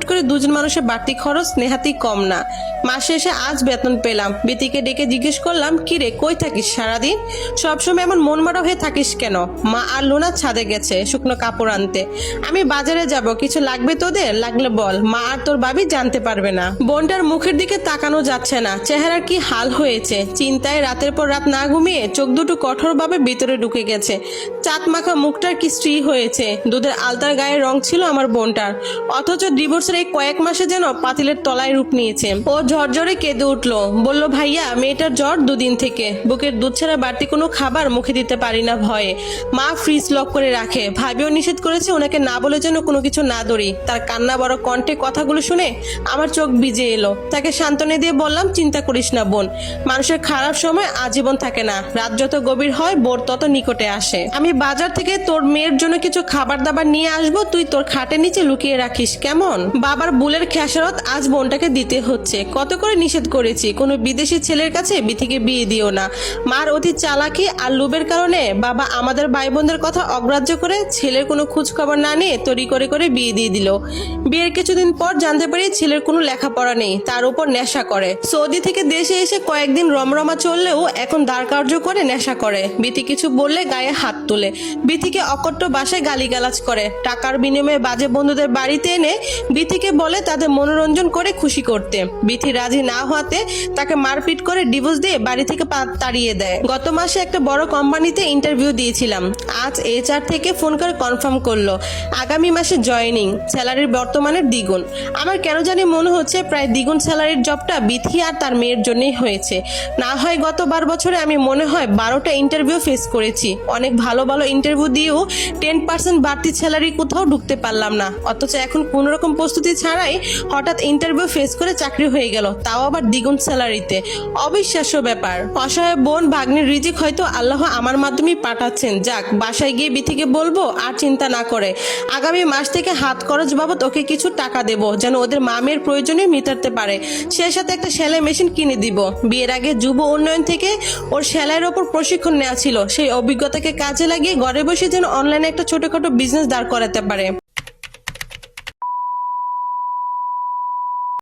করে দুজন মানুষের বাড়তি খরচ নেহাতি কম না। মাসে এসে আজ বেতন পেলাম। বিতিকে ডেকে জিজ্ঞেস করলাম, কি রে, কই থাকিস সারাদিন? সবসময় এমন মন মারা হয়ে থাকিস কেন? মা আর লুনা ছাদে গেছে শুকনো কাপড় আনতে। আমি বাজারে যাব, কিছু লাগবে তোদের? লাগলে বল, মা আর তোর ভাবি জানতে পারবে না। বোনটার মুখের দিকে তাকানো যাচ্ছে না, চেহারার কি হাল হয়েছে। চিন্তায় রাতের পর রাত না ঘুমিয়ে চোখ দুটো কঠোরভাবে ভিতরে ঢুকে গেছে। চাঁদ মাখা মুখটার কি স্ত্রী হয়েছে। দুধের আলতার গায়ের রং ছিল আমার বোনটার, অথচ ডিভোর্সের এই কয়েক মাসে যেন পাতিলের তলায় রূপ নিয়েছে। ও ঝরঝরে কেঁদে উঠলো, বলল, ভাইয়া মেয়েটার জ্বর দুদিন থেকে, বুকের দুধ ছাড়া বাড়তি কোনো খাবার মুখে দিতে পারি না ভয়ে। মা ফ্রিজ লক করে রাখে, ভাবিও নিষেধ করেছে ওনাকে না বলে যেন কোনো কিছু না ধরি। তার কান্না বড় কণ্ঠে কথাগুলো শুনে আমার চোখ ভিজে এলো। তাকে সান্ত্বনা দিয়ে বললাম, চিন্তা করিস না বোন, মানুষের খারাপ সময় আজীবন থাকে না, রাত যত গভীর হয় ভোর তত নিকটে আসে। আমি বাজার থেকে তোর মেয়ের জন্য কিছু খাবার দাবার নিয়ে আসবো, তুই তোর খাটের নিচে লুকিয়ে রাখিস, কেমন? বাবার বুলের খেসারত আজ বোনটাকে দিতে হচ্ছে। কত করে নিষেধ করেছি, কোনো বিদেশি ছেলের কাছে বিথিকে বিয়ে দিও না। মার অতি চালাকি আর লোভের কারণে বাবা আমাদের ভাই বোনদের কথা অগ্রাহ্য করে ছেলের কোনো খোঁজ খবর না নিয়ে তড়ি করে করে বিয়ে দিয়ে দিল। বিয়ের কিছুদিন পর জানতে পারি ছেলের কোনো লেখাপড়া নেই, তার উপর নেশা করে। সৌদি থেকে দেশে এসে কয়েকদিন রমরমা চললেও এখন দাঁড় কার্য করে নেশা করে। বিথি কিছু বললে গায়ে হাত তোলে, বিথিকে অকট্য ভাষায় গালিগালাজ করে। টাকার বিনিময়ে বাজে বন্ধুদের বাড়িতে এনে বিথিকে বলে তাদের মনোরঞ্জন করে খুশি করতে। বিথি রাজি না হওয়াতে তাকে মারপিট করে ডিভোর্স দিয়ে বাড়ি থেকে তাড়িয়ে দেয়। গত মাসে একটা বড় কোম্পানিতে ইন্টারভিউ দিয়েছিলাম, আজ HR থেকে ফোন করে কনফার্ম করলো আগামী মাসে জয়েনিং, স্যালারির বর্তমানের দ্বিগুণ। আমার কেন জানি মনে হচ্ছে প্রায় দ্বিগুণ স্যালারির জবটা বিথি আর তার মেয়ের জন্যই হয়েছে। না হয় গত 12 বছরে আমি মনে হয় 12টা ইন্টারভিউ ফেস করেছি, অনেক ভালো ভালো ইন্টারভিউ দিয়েও 10% বাড়তি স্যালারি কোথাও ঢুকতে পারলাম না। অথচ এখন কোনো রকম প্রস্তুতি ছাড়াই হঠাৎ ইন্টারভিউ ফেস করে চাকরি হয়ে গেল, তাও আবার দ্বিগুণ স্যালারিতে। অবিশ্বাস্য ব্যাপার। অসহায় বোন ভাগ্নের রিজিক হয়তো আল্লাহ আমার মাধ্যমেই পাঠাচ্ছেন। যাক, বাসায় গিয়ে বিথিকে বলবো আর চিন্তা না করে আগামী মাস থেকে হাত খরচ বাবদ ওকে কিছু টাকা দেব, যেন ওদের মামের প্রয়োজনে মিটাতে পারে। সেই সাথে একটা সেলাই মেশিন কিনে দিব। বিয়ের আগে যুব উন্নয়ন থেকে ওর সেলাইয়ের ওপর প্রশিক্ষণ নেওয়া ছিল, সেই অভিজ্ঞতাকে কাজে লাগিয়ে ঘরে বসে যেন অনলাইনে একটা ছোটখাটো বিজনেস দাঁড় করাতে পারে।